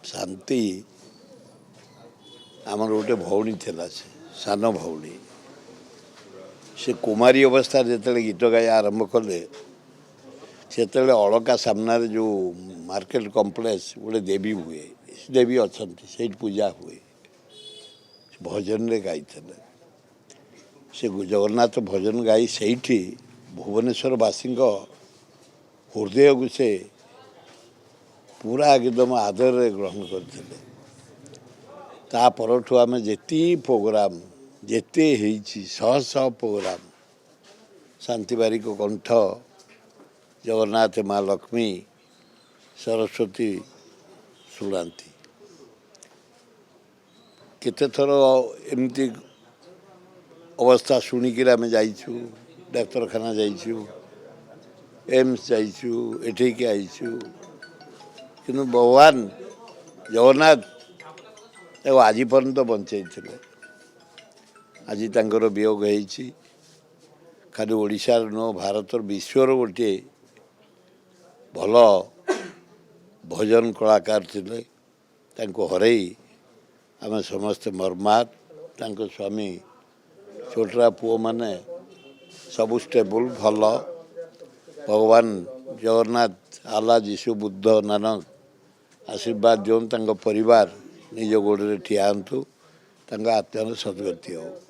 शांति आमर गोटे भौणी थिला से सान भौणी से कुमारी अवस्था जो गीत गाया आरंभ कले से अलका सामने जो मार्केट कॉम्प्लेक्स गोटे देवी हुए देवी अच्छा से पूजा हुए भजन रे गाई से जगन्नाथ भजन गाई से भुवनेश्वरवासी हृदय को से पूरा एकदम आदर ग्रहण करते परठू आम जेती प्रोग्राम जेते शह शह प्रोग्राम शांति बारिक कंठ जगन्नाथ माँ लक्ष्मी सरस्वती शुणाती केते थर एमती अवस्था शुणिक आम जाइछु डाक्तरखाना जाइछु एम्स जाइछु एठिके आइछु किंतु भगवान जगन्नाथ आज पर्यंत बंचे आज तांकर वियोग होइछि खाली ओडिशार न भारतर विश्वर गोटे भल भजन कलाकार थिले तांको हरई आम समस्ते मर्मात तांको स्वामी छोटरा पुओ माने सबु स्टेबल भल भगवान जगन्नाथ आला जीशु बुद्ध नानक आशीर्वाद दिवन तांको परिवार निज गोड़े ठिया आत्मार सद्गति हो।